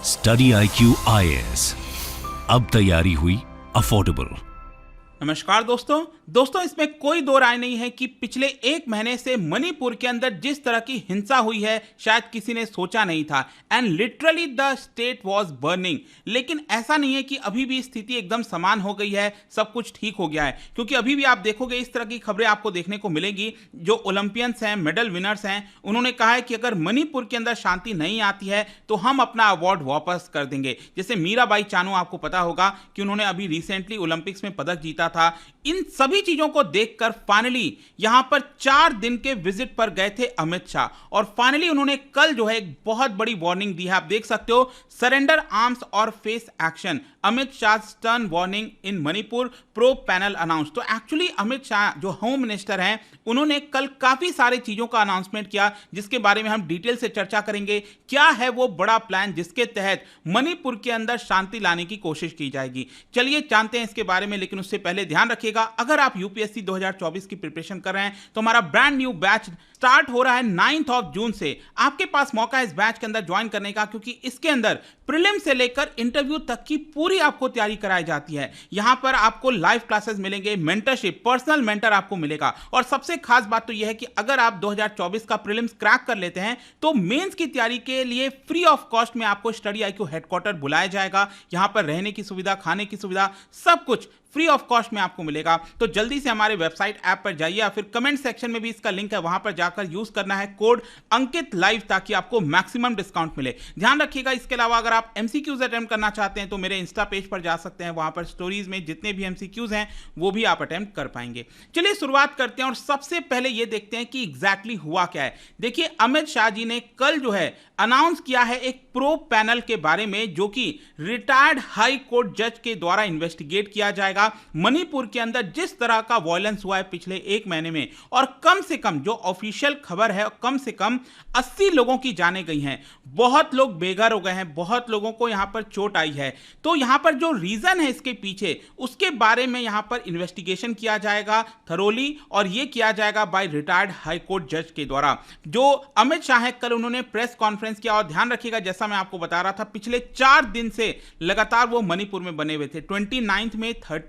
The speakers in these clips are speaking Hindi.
स्टडी IQ IAS, अब तैयारी हुई अफोर्डेबल। नमस्कार दोस्तों इसमें कोई दो राय नहीं है कि पिछले एक महीने से मणिपुर के अंदर जिस तरह की हिंसा हुई है शायद किसी ने सोचा नहीं था and literally the state was burning. लेकिन ऐसा नहीं है कि अभी भी स्थिति एकदम समान हो गई है, सब कुछ ठीक हो गया है, क्योंकि अभी भी आप देखोगे इस तरह की खबरें आपको देखने को मिलेगी। जो ओलंपियंस हैं, मेडल विनर्स हैं, उन्होंने कहा है कि अगर मणिपुर के अंदर शांति नहीं आती है तो हम अपना अवार्ड वापस कर देंगे। जैसे मीराबाई चानू, आपको पता होगा कि उन्होंने अभी रिसेंटली ओलंपिक्स में पदक जीता था। इन सभी चीजों को देखकर फाइनली यहां पर 4 दिन के विजिट पर गए थे अमित शाह और फाइनली उन्होंने कल जो है एक बहुत बड़ी वार्निंग दी है। आप देख सकते हो, सरेंडर आर्म्स और face action, Amit Shah stern warning in Manipur, pro panel announce. तो एक्चुअली अमित शाह जो होम मिनिस्टर हैं, उन्होंने कल काफी सारी चीजों का अनाउंसमेंट किया जिसके बारे में हम डिटेल से चर्चा करेंगे। क्या है वो बड़ा प्लान जिसके तहत मणिपुर के अंदर शांति लाने की कोशिश की जाएगी, चलिए जानते हैं इसके बारे में। लेकिन उससे पहले ध्यान रखिएगा, अगर आप यूपीएससी 2024 की प्रिपरेशन कर रहे हैं तो हमारा ब्रांड न्यू बैच स्टार्ट हो रहा है 9 जून से। आपके पास मौका है इस बैच के अंदर ज्वाइन करने का, क्योंकि इसके अंदर प्रीलिम से लेकर इंटरव्यू तक की पूरी आपको तैयारी कराई जाती है। यहां पर आपको लाइव क्लासेस मिलेंगे, मेंटरशिप, पर्सनल मेंटर आपको मिलेगा और सबसे खास बात तो यह है कि अगर आप 2024 का प्रीलिम्स क्रैक कर लेते हैं तो मेंस की तैयारी के लिए फ्री ऑफ कॉस्ट में आपको स्टडी IQ हेडक्वार्टर बुलाया जाएगा। यहां पर रहने की सुविधा, खाने की सुविधा, सब कुछ फ्री ऑफ कॉस्ट में आपको मिलेगा। तो जल्दी से हमारे वेबसाइट ऐप पर जाइए या फिर कमेंट सेक्शन में भी इसका लिंक है, वहां पर जाकर यूज करना है कोड अंकित लाइव ताकि आपको मैक्सिमम डिस्काउंट मिले। ध्यान रखिएगा, इसके अलावा अगर आप MCQs अटेम्प्ट करना चाहते हैं तो मेरे इंस्टा पेज पर जा सकते हैं, वहां पर स्टोरीज में जितने भी MCQs हैं वो भी आप अटेम्प्ट कर पाएंगे। चलिए शुरुआत करते हैं और सबसे पहले ये देखते हैं कि एग्जैक्टली हुआ क्या है। देखिए, अमित शाह जी ने कल जो है अनाउंस किया है एक प्रो पैनल के बारे में, जो कि रिटायर्ड हाई कोर्ट जज के द्वारा इन्वेस्टिगेट किया जाएगा मणिपुर के अंदर जिस तरह का वायलेंस हुआ है पिछले एक महीने में। और कम से कम जो ऑफिशियल खबर है, कम से कम 80 लोगों की जाने गई हैं, बहुत लोग बेघर हो गए हैं, बहुत लोगों को यहां पर चोट आई है। तो यहां पर जो रीजन है इसके पीछे, उसके बारे में यहां पर इन्वेस्टिगेशन किया जाएगा थरोली, और यह किया जाएगा बाय रिटायर्ड हाई कोर्ट जज के द्वारा। जो अमित शाह है, कल उन्होंने प्रेस कॉन्फ्रेंस किया और ध्यान रखिएगा, जैसा मैं आपको बता रहा था, पिछले 4 दिन से लगातार वो मणिपुर में बने हुए थे, 29 में, 30th,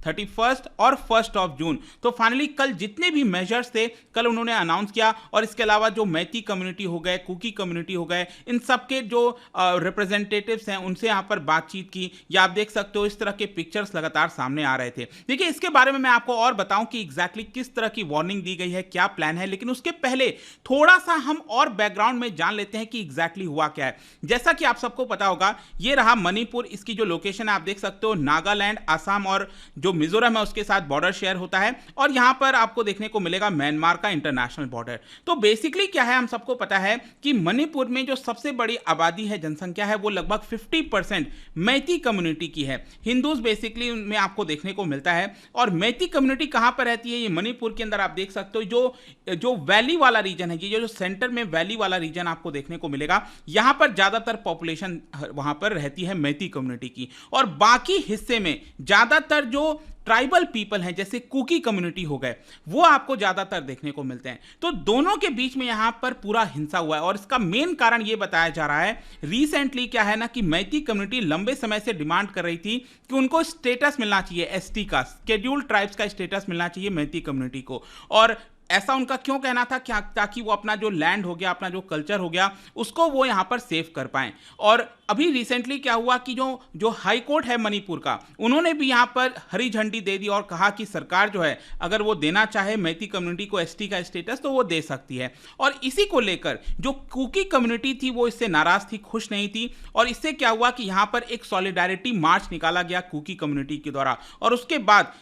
31st और 1 जून। तो फाइनली कल जितने भी मेजर्स थे कल उन्होंने अनाउंस किया। और इसके अलावा जो मैती कम्युनिटी हो गए, कुकी कम्युनिटी हो गए, इन सबके जो रिप्रेजेंटेटिव्स हैं उनसे यहां पर बातचीत की। या आप देख सकते हो इस तरह के पिक्चर्स लगातार सामने आ रहे थे। देखिए, इसके बारे में मैं आपको और बताऊं कि एग्जैक्टली किस तरह की वार्निंग दी गई है, क्या प्लान है, लेकिन उसके पहले थोड़ा सा हम और बैकग्राउंड में जान लेते हैं कि एग्जैक्टली हुआ क्या है। जैसा कि आप सबको पता होगा, ये रहा मणिपुर, इसकी जो लोकेशन है आप देख सकते हो, नागालैंड, असम और जो मिजोरम है उसके साथ बॉर्डर शेयर होता है। और यहां पर आपको देखने को मिलेगा म्यांमार का इंटरनेशनल बॉर्डर। तो बेसिकली क्या है, हम सबको पता है कि मणिपुर में जो सबसे बड़ी आबादी है, जनसंख्या है, वो लगभग 50% मैती कम्युनिटी की है। हिंदूज बेसिकली में आपको देखने को मिलता है। और मैती कम्युनिटी कहां पर रहती है, ये मणिपुर के अंदर आप देख सकते हो, जो वैली वाला रीजन है, ये जो सेंटर में वैली वाला रीजन आपको देखने को मिलेगा, यहां पर ज्यादातर पॉपुलेशन वहां पर रहती है मैती कम्युनिटी की। और बाकी हिस्से में ज्यादातर जो ट्राइबल पीपल हैं, जैसे कुकी कम्युनिटी हो गए, वो आपको ज्यादातर देखने को मिलते हैं। तो दोनों के बीच में यहां पर पूरा हिंसा हुआ है और इसका मेन कारण यह बताया जा रहा है, रिसेंटली क्या है ना कि मैती कम्युनिटी लंबे समय से डिमांड कर रही थी कि उनको स्टेटस मिलना चाहिए, ST का, शेड्यूल्ड ट्राइब्स का स्टेटस मिलना चाहिए मैती कम्युनिटी को। और ऐसा उनका क्यों कहना था, क्या, ताकि वो अपना जो लैंड हो गया, अपना जो कल्चर हो गया, उसको वो यहां पर सेव कर पाएं। और अभी रिसेंटली क्या हुआ कि जो हाई कोर्ट है मणिपुर का, उन्होंने भी यहां पर हरी झंडी दे दी और कहा कि सरकार जो है अगर वो देना चाहे मैती कम्युनिटी को ST का स्टेटस तो वो दे सकती है। और इसी को लेकर जो कुकी कम्युनिटी थी वो इससे नाराज थी, खुश नहीं थी। और इससे क्या हुआ कि यहां पर एक सॉलिडारिटी मार्च निकाला गया कुकी कम्युनिटी के द्वारा। और उसके बाद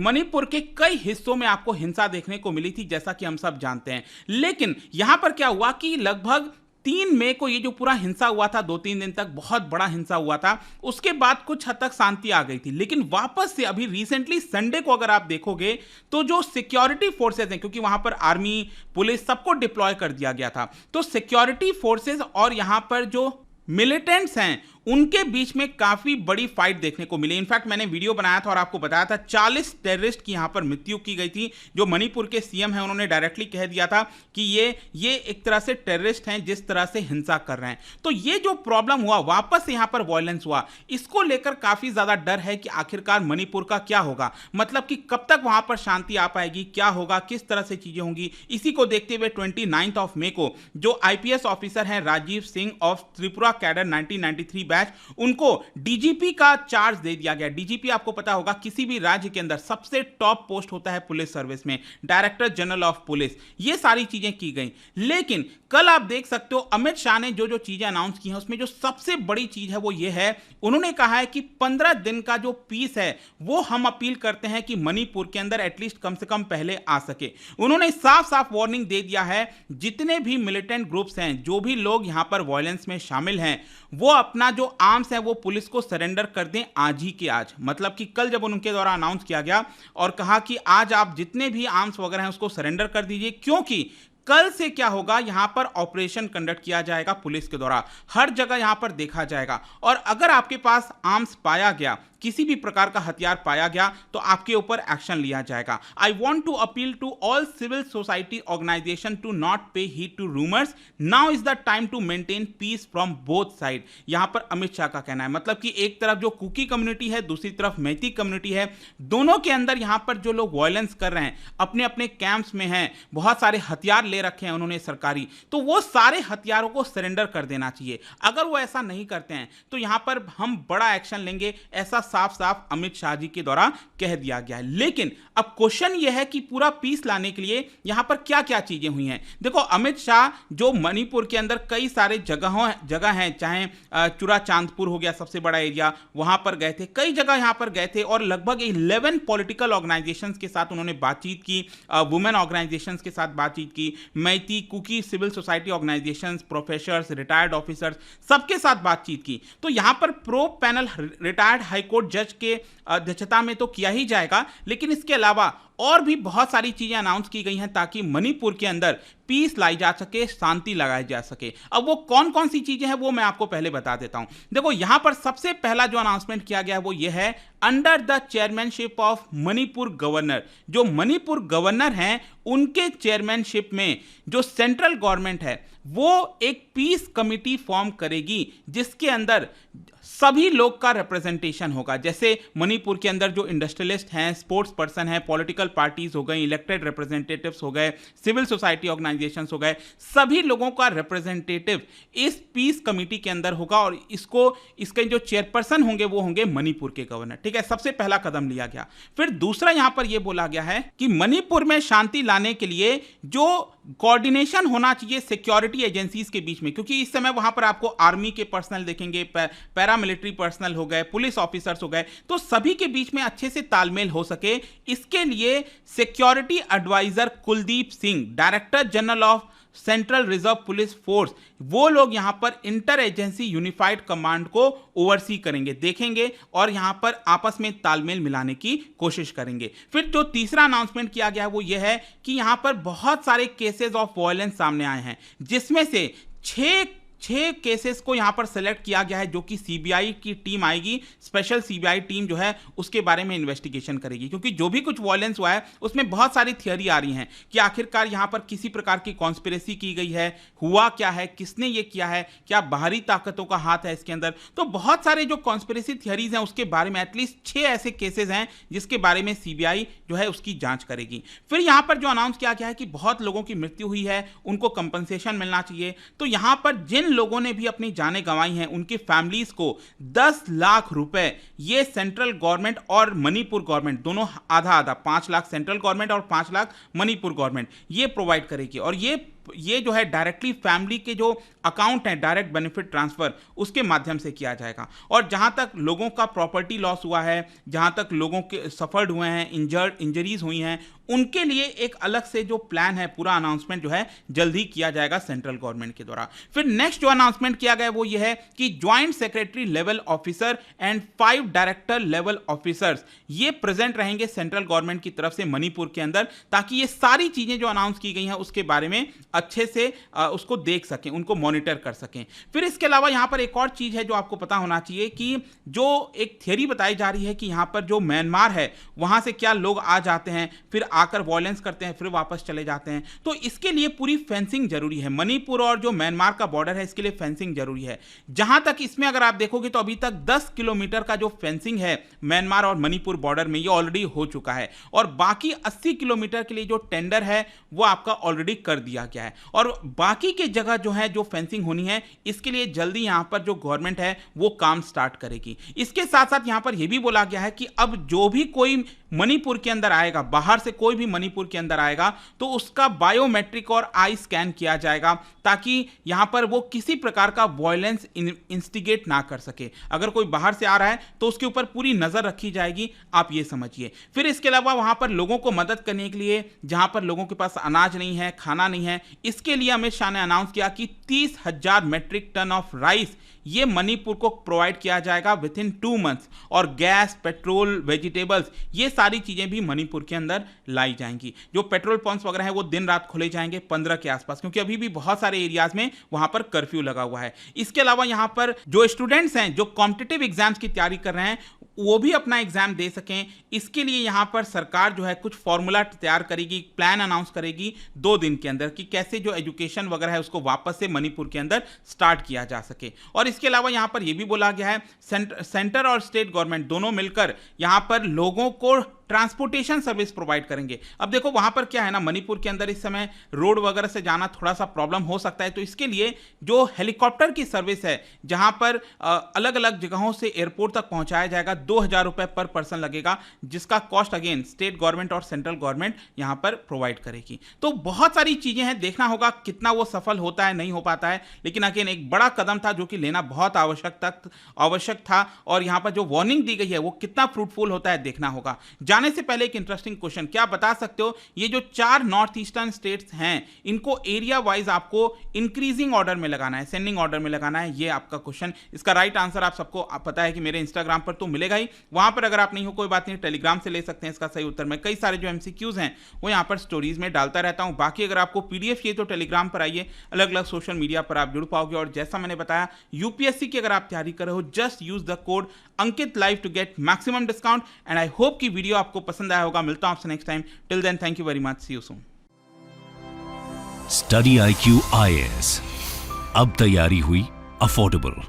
मणिपुर के कई हिस्सों में आपको हिंसा देखने को मिली थी, जैसा कि हम सब जानते हैं। लेकिन यहां पर क्या हुआ कि लगभग 3 मई को ये जो पूरा हिंसा हुआ था, 2-3 दिन तक बहुत बड़ा हिंसा हुआ था, उसके बाद कुछ हद तक शांति आ गई थी। लेकिन वापस से अभी रिसेंटली संडे को अगर आप देखोगे तो जो सिक्योरिटी फोर्सेस हैं, क्योंकि वहां पर आर्मी, पुलिस, सबको डिप्लॉय कर दिया गया था, तो सिक्योरिटी फोर्सेस और यहां पर जो मिलिटेंट्स हैं उनके बीच में काफी बड़ी फाइट देखने को मिली। इनफैक्ट मैंने वीडियो बनाया था और आपको बताया था 40 टेररिस्ट की यहां पर मृत्यु की गई थी। जो मणिपुर के सीएम हैं उन्होंने डायरेक्टली कह दिया था कि ये एक तरह से टेररिस्ट हैं जिस तरह से हिंसा कर रहे हैं। तो ये जो प्रॉब्लम हुआ, वापस से यहां पर वायलेंस हुआ, इसको लेकर काफी ज्यादा डर है कि आखिरकार मणिपुर का क्या होगा, मतलब कि कब तक वहां पर शांति आ पाएगी, क्या होगा, किस तरह से चीजें होंगी। इसी को देखते हुए 29 मई को जो आईपीएस ऑफिसर हैं राजीव सिंह ऑफ त्रिपुरा कैडर 1993 बैच, उनको डीजीपी का चार्ज दे दिया गया। डीजीपी आपको पता होगा किसी भी राज्य के अंदर सबसे टॉप पोस्ट होता है पुलिस सर्विस में, डायरेक्टर जनरल ऑफ पुलिस। ये सारी चीजें की गई। लेकिन कल आप देख सकते हो अमित शाह ने जो चीजें अनाउंस की हैं उसमें जो सबसे बड़ी चीज है वो ये है, उन्होंने कहा है कि 15 दिन का जो पीस है वो हम अपील करते हैं कि मणिपुर के अंदर एटलीस्ट कम से कम पहले आ सके। उन्होंने साफ साफ वार्निंग दे दिया है जितने भी मिलिटेंट ग्रुप्स हैं, जो भी लोग यहां पर वायलेंस में शामिल हैं, वो अपना जो आर्म्स है वो पुलिस को सरेंडर कर दें आज ही के आज। मतलब कि कल जब उनके द्वारा अनाउंस किया गया और कहा कि आज आप जितने भी आर्म्स वगैरह हैं उसको सरेंडर कर दीजिए, क्योंकि कल से क्या होगा, यहां पर ऑपरेशन कंडक्ट किया जाएगा पुलिस के द्वारा, हर जगह यहां पर देखा जाएगा और अगर आपके पास आर्म्स पाया गया, किसी भी प्रकार का हथियार पाया गया, तो आपके ऊपर एक्शन लिया जाएगा। I want to appeal to all civil society organisation to not pay heed to rumours, now is the time to maintain peace from both side. यहां पर अमित शाह का कहना है, मतलब कि एक तरफ जो कुकी कम्युनिटी है, दूसरी तरफ मैती कम्युनिटी है, दोनों के अंदर यहां पर जो लोग वायलेंस कर रहे हैं, अपने अपने कैंप्स में हैं, बहुत सारे हथियार ले रखे हैं उन्होंने सरकारी, तो वो सारे हथियारों को सरेंडर कर देना चाहिए। अगर वो ऐसा नहीं करते हैं तो यहां पर हम बड़ा एक्शन लेंगे, ऐसा साफ साफ अमित शाह जी के द्वारा कह दिया गया है। लेकिन अब क्वेश्चन यह है कि पूरा पीस लाने के लिए यहां पर क्या क्या चीजें हुई हैं। देखो, अमित शाह जो मणिपुर के अंदर कई सारे जगह हैं, चाहे चुरा चांदपुर हो गया सबसे बड़ा एरिया, वहां पर गए थे, कई जगह यहां पर गए थे और लगभग 11 पॉलिटिकल ऑर्गेनाइजेशंस के साथ उन्होंने बातचीत की, वुमेन ऑर्गेनाइजेशंस के साथ बातचीत की, Meitei Kuki civil society organisations, professors, retired officers, सबके साथ बातचीत की। तो यहां पर प्रो पैनल रिटायर्ड हाईकोर्ट जज के अध्यक्षता में तो किया ही जाएगा, लेकिन इसके अलावा और भी बहुत सारी चीजें अनाउंस की गई हैं ताकि मणिपुर के अंदर पीस लाई जा सके, शांति लगाई जा सके। अब वो कौन कौन सी चीजें हैं वो मैं आपको पहले बता देता हूं। देखो, यहां पर सबसे पहला जो अनाउंसमेंट किया गया है वो ये है, under the chairmanship of Manipur governor, जो मणिपुर गवर्नर हैं उनके चेयरमैनशिप में जो सेंट्रल गवर्नमेंट है वो एक पीस कमिटी फॉर्म करेगी जिसके अंदर सभी लोग का रिप्रेजेंटेशन होगा। जैसे मणिपुर के अंदर जो इंडस्ट्रियलिस्ट हैं, स्पोर्ट्स पर्सन हैं, पॉलिटिकल पार्टीज हो गई, इलेक्टेड रिप्रेजेंटेटिव्स हो गए, सिविल सोसाइटी ऑर्गेनाइजेशंस हो गए, सभी लोगों का रिप्रेजेंटेटिव इस पीस कमिटी के अंदर होगा और इसके जो चेयरपर्सन होंगे वो होंगे मणिपुर के गवर्नर। ठीक है, सबसे पहला कदम लिया गया। फिर दूसरा यहां पर यह बोला गया है कि मणिपुर में शांति लाने के लिए जो कोऑर्डिनेशन होना चाहिए सिक्योरिटी एजेंसीज के बीच में, क्योंकि इस समय वहां पर आपको आर्मी के पर्सनल देखेंगे, पैरामिलिट्री पर्सनल हो गए, पुलिस ऑफिसर्स हो गए, तो सभी के बीच में अच्छे से तालमेल हो सके, इसके लिए security adviser Kuldeep Singh, director general of central reserve police force, वो लोग यहां पर इंटर एजेंसी यूनिफाइड कमांड को ओवरसी करेंगे, देखेंगे और यहां पर आपस में तालमेल मिलाने की कोशिश करेंगे। फिर जो तीसरा अनाउंसमेंट किया गया वो यह है कि यहां पर बहुत सारे केसेस ऑफ वायलेंस सामने आए हैं, जिसमें से 6 केसेस को यहां पर सेलेक्ट किया गया है, जो कि सीबीआई की टीम आएगी, स्पेशल सीबीआई टीम जो है उसके बारे में इन्वेस्टिगेशन करेगी, क्योंकि जो भी कुछ वायलेंस हुआ है उसमें बहुत सारी थियरी आ रही हैं कि आखिरकार यहां पर किसी प्रकार की कॉन्स्पिरेसी की गई है, हुआ क्या है, किसने ये किया है, क्या बाहरी ताकतों का हाथ है इसके अंदर। तो बहुत सारे जो कॉन्स्पिरेसी थियरीज हैं उसके बारे में एटलीस्ट 6 ऐसे केसेस हैं जिसके बारे में सीबीआई जो है उसकी जांच करेगी। फिर यहां पर जो अनाउंस किया गया है कि बहुत लोगों की मृत्यु हुई है, उनको कंपनसेशन मिलना चाहिए। तो यहां पर जिन लोगों ने भी अपनी जानें गंवाई हैं उनकी फैमिलीज को 10 लाख रुपए ये सेंट्रल गवर्नमेंट और मणिपुर गवर्नमेंट दोनों आधा आधा, 5 लाख सेंट्रल गवर्नमेंट और 5 लाख मणिपुर गवर्नमेंट ये प्रोवाइड करेगी। और ये जो है डायरेक्टली फैमिली के जो अकाउंट है, डायरेक्ट बेनिफिट ट्रांसफर, उसके माध्यम से किया जाएगा। और जहां तक लोगों का प्रॉपर्टी लॉस हुआ है, जहां तक लोगों के सफर्ड हुए हैं, इंजरीज हुई हैं, उनके लिए एक अलग से जो प्लान है, पूरा अनाउंसमेंट जो है जल्द ही किया जाएगा सेंट्रल गवर्नमेंट के द्वारा। फिर नेक्स्ट जो अनाउंसमेंट किया गया वो ये है कि joint secretary level officer and 5 director level officers ये प्रेजेंट रहेंगे सेंट्रल गवर्नमेंट की तरफ से मणिपुर के अंदर, ताकि ये सारी चीजें जो अनाउंस की गई हैं उसके बारे में अच्छे से उसको देख सकें, उनको मॉनिटर कर सकें। फिर इसके अलावा यहाँ पर एक और चीज़ है जो आपको पता होना चाहिए कि जो एक थियरी बताई जा रही है कि यहाँ पर जो म्यांमार है वहाँ से क्या लोग आ जाते हैं, फिर आकर वॉयलेंस करते हैं, फिर वापस चले जाते हैं, तो इसके लिए पूरी फेंसिंग जरूरी है। मणिपुर और जो म्यांमार का बॉर्डर है इसके लिए फेंसिंग जरूरी है। जहां तक इसमें अगर आप देखोगे तो अभी तक 10 किलोमीटर का जो फेंसिंग है म्यांमार और मणिपुर बॉर्डर में ये ऑलरेडी हो चुका है, और बाकी 80 किलोमीटर के लिए जो टेंडर है वो आपका ऑलरेडी कर दिया गया है, और बाकी के जगह जो है जो फेंसिंग होनी है इसके लिए जल्दी यहां पर जो गवर्नमेंट है वो काम स्टार्ट करेगी। इसके साथ साथ यहां पर यह भी बोला गया है कि अब जो भी कोई मणिपुर के अंदर आएगा, बाहर से कोई भी मणिपुर के अंदर आएगा तो उसका बायोमेट्रिक और आई स्कैन किया जाएगा, ताकि यहां पर वो किसी प्रकार का वायलेंस इंस्टिगेट ना कर सके। अगर कोई बाहर से आ रहा है तो उसके ऊपर पूरी नजर रखी जाएगी, आप ये समझिए। फिर इसके अलावा वहां पर लोगों को मदद करने के लिए, जहां पर लोगों के पास अनाज नहीं है, खाना नहीं है, इसके लिए अमित शाह ने अनाउंस किया कि 30,000 मेट्रिक टन ऑफ राइस ये मणिपुर को प्रोवाइड किया जाएगा विद इन 2 मंथ्स, और गैस, पेट्रोल, वेजिटेबल्स, ये सारी चीजें भी मणिपुर के अंदर लाई जाएंगी। जो पेट्रोल पंप्स वगैरह हैं वो दिन रात खोले जाएंगे 15 के आसपास, क्योंकि अभी भी बहुत सारे एरियाज में वहां पर कर्फ्यू लगा हुआ है। इसके अलावा यहां पर जो स्टूडेंट्स हैं जो कॉम्पिटिटिव एग्जाम्स की तैयारी कर रहे हैं वो भी अपना एग्जाम दे सकें, इसके लिए यहां पर सरकार जो है कुछ फॉर्मूला तैयार करेगी, प्लान अनाउंस करेगी 2 दिन के अंदर कि कैसे जो एजुकेशन वगैरह है उसको वापस से मणिपुर के अंदर स्टार्ट किया जा सके। और इसके अलावा यहां पर यह भी बोला गया है सेंटर और स्टेट गवर्नमेंट दोनों मिलकर यहां पर लोगों को ट्रांसपोर्टेशन सर्विस प्रोवाइड करेंगे। अब देखो वहां पर क्या है ना, मणिपुर के अंदर इस समय रोड वगैरह से जाना थोड़ा सा प्रॉब्लम हो सकता है, तो इसके लिए जो हेलीकॉप्टर की सर्विस है जहां पर अलग अलग जगहों से एयरपोर्ट तक पहुंचाया जाएगा, 2,000 रुपए पर पर्सन लगेगा, जिसका कॉस्ट अगेन स्टेट गवर्नमेंट और सेंट्रल गवर्नमेंट यहां पर प्रोवाइड करेगी। तो बहुत सारी चीजें हैं, देखना होगा कितना वो सफल होता है, नहीं हो पाता है, लेकिन अगेन एक बड़ा कदम था जो कि लेना बहुत आवश्यक था, और यहां पर जो वार्निंग दी गई है वो कितना फ्रूटफुल होता है देखना होगा। जाने से पहले एक इंटरेस्टिंग क्वेश्चन, क्या बता सकते हो ये जो 4 नॉर्थ ईस्टर्न स्टेट्स हैं इनको एरिया वाइज आपको इंक्रीजिंग ऑर्डर में लगाना है, सेंडिंग ऑर्डर में लगाना है, ये आपका क्वेश्चन। इसका राइट आंसर आप सबको पता है कि मेरे इंस्टाग्राम पर तो मिलेगा ही, वहां पर अगर आप नहीं हो कोई बात नहीं, टेलीग्राम से ले सकते हैं इसका सही उत्तर। मैं कई सारे जो एमसीक्यूज हैं वो यहां पर स्टोरीज में डालता रहता हूं। बाकी अगर आपको पीडीएफ चाहिए तो टेलीग्राम पर आइए, अलग अलग सोशल मीडिया पर आप जुड़ पाओगे। और जैसा मैंने बताया यूपीएससी की अगर आप तैयारी कर रहे हो, just use the code Ankit live to get maximum discount. And I hope कि वीडियो आपको पसंद आया होगा। मिलता हूं आपसे next time, till then thank you very much, see you soon. Study IQ IAS, अब तैयारी हुई अफोर्डेबल।